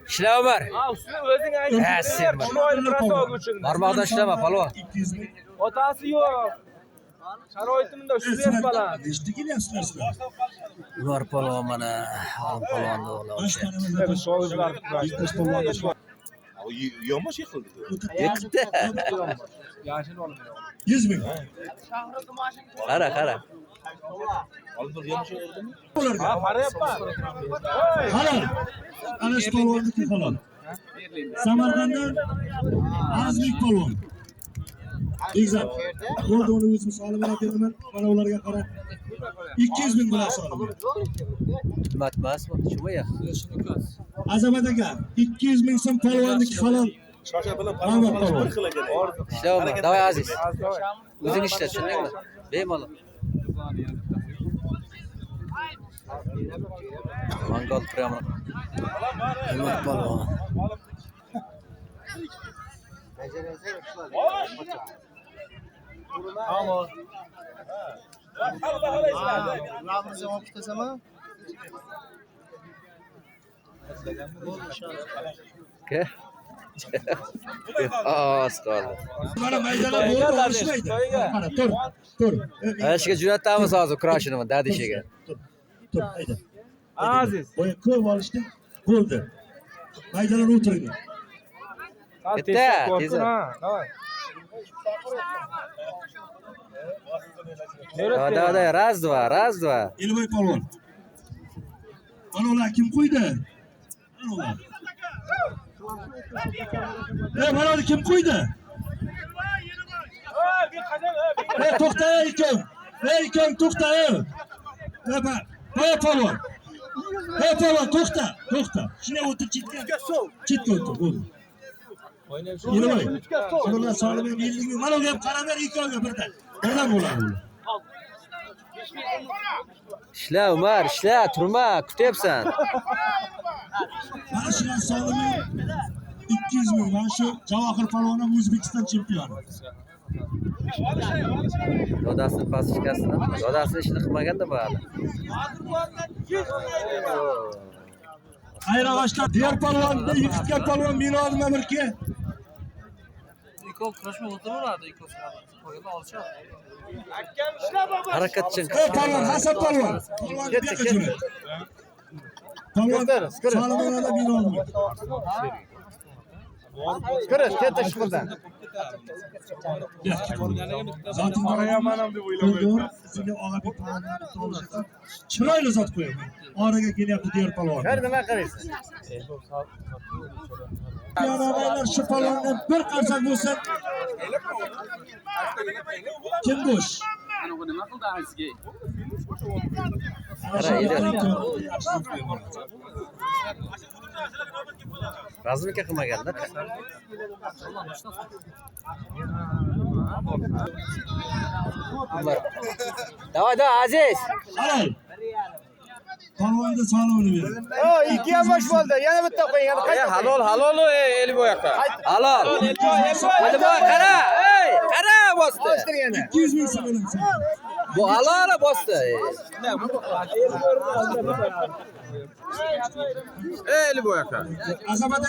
İşleme var. Üstüne özün aytib. Ha, sen var. Şunu oyun krasov uchun. Barmaqdan ishlama, palvon. Otasi yo'q. Sharoitimda shu baland. Nechta kelyapsizlar sizlar? Ular palvon mana. Olim palvonni o'g'li. Biz shoirlar. Yomon şey qildi. Ikkita. Yashin olib. 100 ming. Qara. Oldin yomon şey qildimi? Ha, qarayapman. Halol. Ana shu polvonniki halol. Samarqanddan Azlik polvon. Egzam. Bo'ldi uni o'zim solib beraman. Mana ularga qara. 200 ming bilan solaman. Qimmat emasmi? Shumi ya? Azamat aka, 200 ming so'm polvonniki halol. Shosha bilan Rahmat polvon. Ishlama. Davay Aziz. O'zing ishla, tushundingmi? Bemalol. Mangal prямо. Himmat palvon. Tamam. Ke? Az qoldi. Mana maydalar bo'ldi, olishmaydi. Mana tur. Ashga jo'natamiz hozir kurashini, dadishiga. Tur, hayda. Aziz. Boya ko'p olishdi. Bo'ldi. Maydalar o'tiringlar. Bitta, Давай. Давай, раз, два. Elboy polvon. Mana ular kim qo'ydi? Mana ular. Mana ular kim qo'ydi? To'xta ekan. Ekan to'xta. Boya polvon. Polvon to'xta. Shuna o'tir chetga. Chetga o'tir, bo'ldi. Elboy. Ular solib 50 ming. Mana uga ham qarab ber, ikkovga birdan. Birdan bo'ladi. Ishla Umar, ishla, turma, kutyapsan. Mana shular solimi 200 ming. Mana shu Javohir polvon ham O'zbekiston chempioni. Dodasini past shikastdan. Dodasi ishni qilmaganda bari. Ayrag'ochlar diğer polvonni yiqitgan polvon Minodim Amirga. İkov kurashma o'tiraveradi, ikov qo'yib olishadi. Harakatchan. Polvon, Hasan polvon. Polvon buyoqqa jo'nat. Polvon Salmonada Minodim. Kirish, ketish qildan. Zoting qo'yaman deb o'ylamayman. Sizga Og'abek polvonni to'g'risida chiroyli zot qo'yaman. Oraga kelyapti diğer polvon. Nima qaraysiz? Yaramaylar shu polvondan bir qarsak bo'lsa kim bo'sh? Nima qildi azizga? Razmika qilmaganda. Umar. Davay, Aziz. Halol. Polvonga solimini berdi. Ikki ham bosh bo'ldi. Yana bitta qo'ying. Halol eli bo'yoqqa. Halol. Hadi boy, qara. Ey, qara bosdi. 200 ming so'm bilan. Bu halol bosdi. Eli bo'yoqqa. Azamat